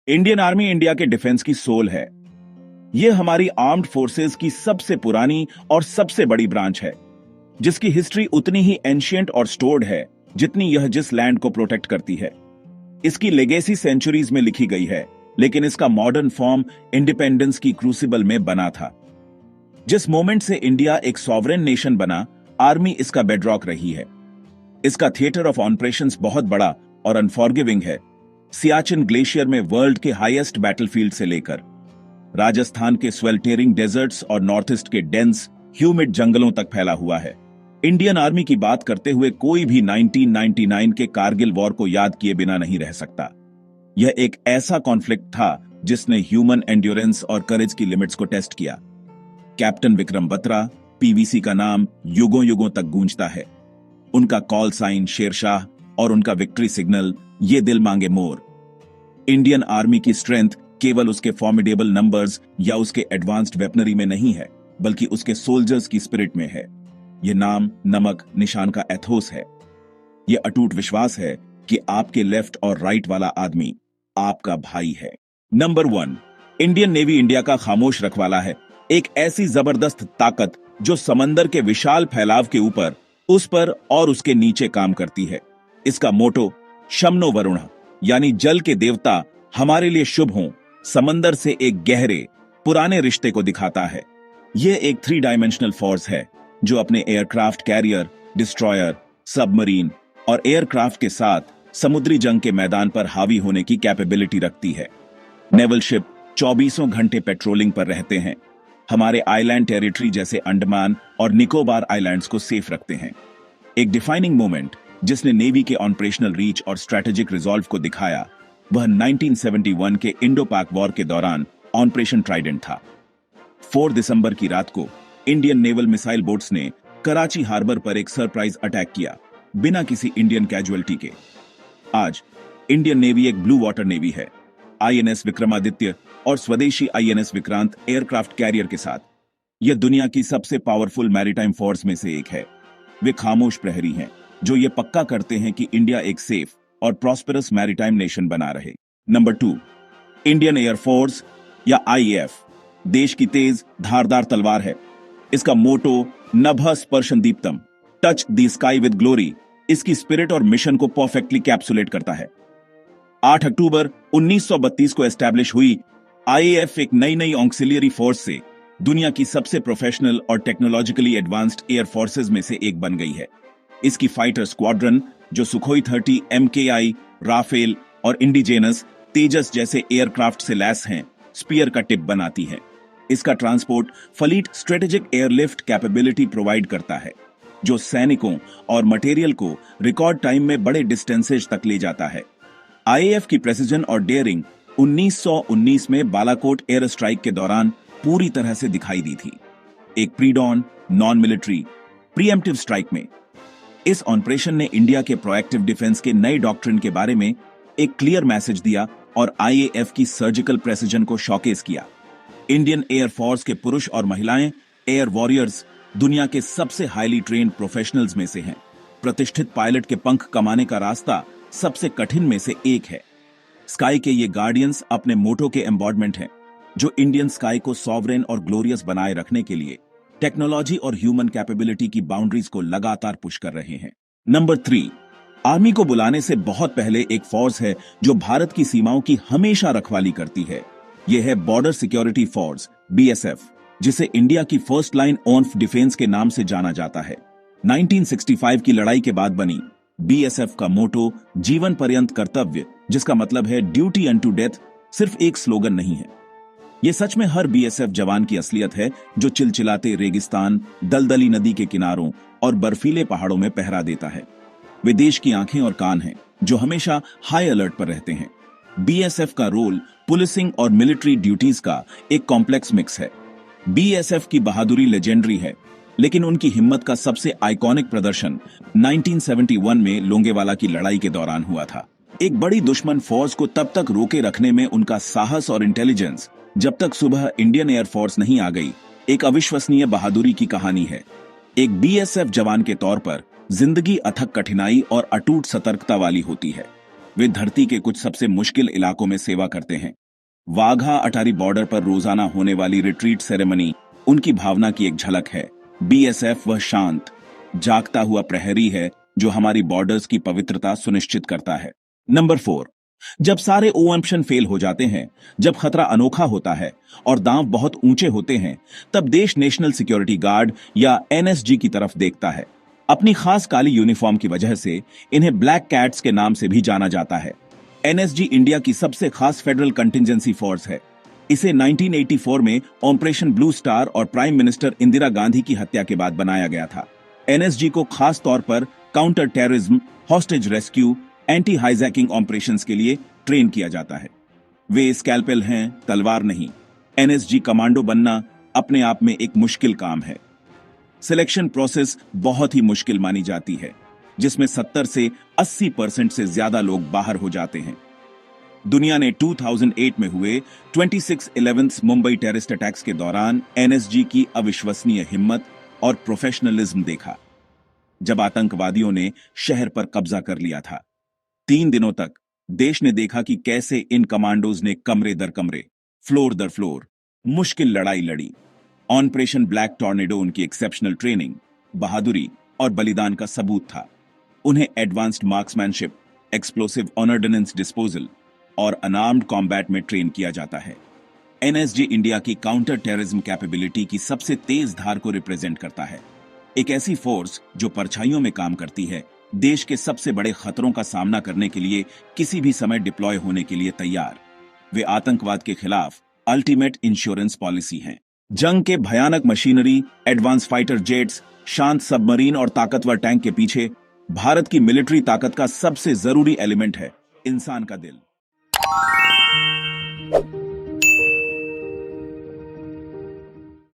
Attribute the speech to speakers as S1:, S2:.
S1: Indian army India के defence की soul है। यह हमारी आर्म्ड फोर्सेस की सबसे पुरानी और सबसे बड़ी ब्रांच है, जिसकी हिस्ट्री उतनी ही एंशिएंट और स्टोर्ड है जितनी यह जिस लैंड को प्रोटेक्ट करती है। इसकी लेगेसी सेंचुरीज में लिखी गई है, लेकिन इसका मॉडर्न फॉर्म इंडिपेंडेंस की क्रूसिबल में बना था। जिस मोमेंट से इंडिया एक सॉवरेन नेशन बना, आर्मी इसका बेडरॉक रही है। इसका थिएटर ऑफ ऑपरेशंस बहुत बड़ा और अनफॉरगिविंग है। सियाचिन ग्लेशियर में वर्ल्ड के हाईएस्ट बैटलफील्ड से लेकर राजस्थान के स्वेल्टेरिंग डेजर्ट्स और नॉर्थ ईस्ट के डेंस ह्यूमिड जंगलों तक फैला हुआ है। इंडियन आर्मी की बात करते हुए कोई भी 1999 के कारगिल वॉर को याद किए बिना नहीं रह सकता। यह एक ऐसा कॉन्फ्लिक्ट था जिसने ह्यूमन एंड्योरेंस और करेज की लिमिट्स को टेस्ट किया। कैप्टन विक्रम बत्रा, पीवीसी का नाम युगों युगों तक गूंजता है। उनका कॉल साइन शेरशाह और उनका विक्ट्री सिग्नल ये दिल मांगे मोर। इंडियन आर्मी की स्ट्रेंथ केवल उसके फॉर्मिडेबल नंबर्स या उसके एडवांस्ड वेपनरी में नहीं है, बल्कि उसके सोल्जर्स की स्पिरिट में है। यह नाम नमक निशान का एथोस है। यह अटूट विश्वास है कि आपके लेफ्ट और राइट वाला आदमी आपका भाई है। नंबर 1, इंडियन नेवी इंडिया का खामोश रखवाला है। एक ऐसी जबरदस्त ताकत जो समंदर के विशाल फैलाव के ऊपर, उस पर और उसके नीचे काम करती है। इसका मोटो शमनो वरुण, यानी जल के देवता हमारे लिए शुभ हों, समंदर से एक गहरे पुराने रिश्ते को दिखाता है। यह एक 3 डायमेंशनल फोर्स है जो अपने एयरक्राफ्ट कैरियर, डिस्ट्रॉयर, सबमरीन और एयरक्राफ्ट के साथ समुद्री जंग के मैदान पर हावी होने की कैपेबिलिटी रखती है। नेवल शिप 24 घंटे पेट्रोलिंग पर रहते हैं, हमारे आइलैंड टेरिटरी जैसे अंडमान और निकोबार आइलैंड्स को सेफ रखते हैं। एक डिफाइनिंग मोमेंट जिसने नेवी के ऑपरेशनल रीच और स्ट्रेटेजिक रिजॉल्व को दिखाया, वह 1971 के इंडो पाक वॉर के दौरान ऑपरेशन ट्राइडेंट था। 4 दिसंबर की रात को इंडियन नेवल मिसाइल बोट्स ने कराची हार्बर पर एक सरप्राइज अटैक किया, बिना किसी इंडियन कैजुअलिटी के। आज इंडियन नेवी एक ब्लू वाटर नेवी है, आईएनएस विक्रमादित्य और स्वदेशी आईएनएस विक्रांत एयरक्राफ्ट कैरियर के साथ। यह दुनिया की सबसे पावरफुल मैरीटाइम फोर्स में से एक है। वे खामोश प्रहरी हैं जो ये पक्का करते हैं कि इंडिया एक सेफ और प्रॉस्पेरस मैरीटाइम नेशन बना रहे। नंबर 2, इंडियन एयरफोर्स या आईएएफ देश की तेज धारदार तलवार है। इसका मोटो नभः स्पर्शन दीप्तम, touch the sky with glory, इसकी स्पिरिट और मिशन को परफेक्टली कैप्सुलेट करता है। 8 अक्टूबर 1932 को एस्टैब्लिश हुई आईएएफ एक नई ऑक्सिलियरी फोर्स से दुनिया की सबसे प्रोफेशनल और टेक्नोलॉजिकली एडवांस्ड एयर फोर्सेज में से एक बन गई है। इसकी फाइटर स्क्वाड्रन जो सुखोई 30, एमकेआई, राफेल और इंडिजेनस तेजस जैसे एयरक्राफ्ट से लैस हैं, स्पीयर का टिप बनाती है। इसका transport fleet strategic airlift capability provide करता है, जो सैनिकों और मटेरियल को रिकॉर्ड टाइम में बड़े डिस्टेंसेज तक ले जाता है। आईएएफ की प्रेसिजन और डेयरिंग 1919 में बालाकोट एयर स्ट्राइक के दौरान पूरी तरह से दिखाई दी थी। एक pre-don non military pre-emptive strike में इस ऑपरेशन ने इंडिया के प्रोएक्टिव डिफेंस के नए डॉक्ट्रिन के बारे में एक क्लियर मैसेज दिया और आईएएफ की सर्जिकल प्रेसिजन को शॉकेस किया। इंडियन एयर फोर्स के पुरुष और महिलाएं एयर वॉरियर्स दुनिया के सबसे हाईली ट्रेन्ड प्रोफेशनल्स में से हैं। प्रतिष्ठित पायलट के पंख कमाने का रास्ता सबसे कठिन में से एक है। स्काई के ये गार्डियंस अपने मोटो के एम्बॉडमेंट हैं, जो इंडियन स्काई को सॉवरेन और ग्लोरियस बनाए रखने के लिए टेक्नोलॉजी और ह्यूमन कैपेबिलिटी की बाउंड्रीज को लगातार पुश कर रहे हैं। नंबर 3, आर्मी को बुलाने से बहुत पहले एक फोर्स है जो भारत की सीमाओं की हमेशा रखवाली करती है। यह है बॉर्डर सिक्योरिटी फोर्स, बीएसएफ, जिसे इंडिया की फर्स्ट लाइन ऑफ डिफेंस के नाम से जाना जाता है। 1965 की लड़ाई के बाद बनी बीएसएफ का मोटो जीवन पर्यंत कर्तव्य, जिसका मतलब है ड्यूटी अनटू डेथ, सिर्फ एक स्लोगन नहीं है। यह सच में हर बीएसएफ जवान की असलियत है जो चिलचिलाते रेगिस्तान, दलदली नदी के किनारों और बर्फीले पहाड़ों में पहरा देता है। वे देश की आंखें और कान हैं जो हमेशा हाई अलर्ट पर रहते हैं। बीएसएफ का रोल पुलिसिंग और मिलिट्री ड्यूटीज का एक कॉम्प्लेक्स मिक्स है। बीएसएफ की बहादुरी लेजेंडरी है, लेकिन उनकी हिम्मत का सबसे आइकॉनिक प्रदर्शन 1971 में लोंगेवाला की लड़ाई के दौरान हुआ था। एक बड़ी दुश्मन फौज को तब तक रोके रखने में उनका साहस और इंटेलिजेंस, जब तक सुबह इंडियन एयरफोर्स नहीं आ गई, एक अविश्वसनीय बहादुरी की कहानी है। एक बीएसएफ जवान के तौर पर जिंदगी अथक कठिनाई और अटूट सतर्कता वाली होती है। वे धरती के कुछ सबसे मुश्किल इलाकों में सेवा करते हैं। वाघा अटारी बॉर्डर पर रोजाना होने वाली रिट्रीट सेरेमनी उनकी भावना की एक झलक है। बीएसएफ वह शांत, जागता हुआ प्रहरी है जो हमारी बॉर्डर्स की पवित्रता सुनिश्चित करता है। नंबर 4, जब सारे ऑप्शन फेल हो जाते हैं, जब खतरा अनोखा होता है और दांव बहुत ऊंचे होते हैं, तब देश नेशनल सिक्योरिटी गार्ड या एनएसजी की तरफ देखता है। अपनी खास काली यूनिफॉर्म की वजह से इन्हें ब्लैक कैट्स के नाम से भी जाना जाता है। एनएसजी इंडिया की सबसे खास फेडरल कंटिजेंसी फोर्स है। इसे 1984 में ऑपरेशन ब्लू स्टार और प्राइम मिनिस्टर इंदिरा गांधी की हत्या के बाद बनाया गया था। एनएसजी को खास तौर पर counter terrorism, hostage rescue, anti hijacking operations के लिए ट्रेन किया जाता है। वे स्कैल्पेल हैं, तलवार नहीं। एनएसजी कमांडो बनना अपने आप में एक मुश्किल काम है। सिलेक्शन प्रोसेस बहुत ही मुश्किल मानी जाती है, जिसमें 70 से 80% से ज्यादा लोग बाहर हो जाते हैं। दुनिया ने 2008 में हुए 26/11 मुंबई टेररिस्ट अटैक्स के दौरान एनएसजी की अविश्वसनीय हिम्मत और प्रोफेशनलिज्म देखा, जब आतंकवादियों ने शहर पर कब्जा कर लिया था। 3 दिनों तक देश ने देखा कि कैसे इन कमांडोज ने कमरे दर कमरे, फ्लोर दर फ्लोर मुश्किल लड़ाई लड़ी। ऑपरेशन ब्लैक टॉर्नेडो उनकी एक्सेप्शनल ट्रेनिंग, बहादुरी और बलिदान का सबूत था। उन्हें advanced marksmanship, explosive ordnance disposal और अनआर्म्ड कॉम्बैट में ट्रेन किया जाता है। एनएसजी इंडिया की काउंटर टेररिज्म कैपेबिलिटी की सबसे तेज धार को रिप्रेजेंट करता है। एक ऐसी फोर्स जो परछाइयों में काम करती है, देश के सबसे बड़े खतरों का सामना करने के लिए किसी भी समय डिप्लॉय होने के लिए तैयार। वे आतंकवाद के खिलाफ अल्टीमेट इंश्योरेंस पॉलिसी हैं। जंग के भयानक मशीनरी, एडवांस फाइटर जेट्स, शांत सबमरीन और ताकतवर टैंक के पीछे भारत की मिलिट्री ताकत का सबसे जरूरी एलिमेंट है इंसान का दिल।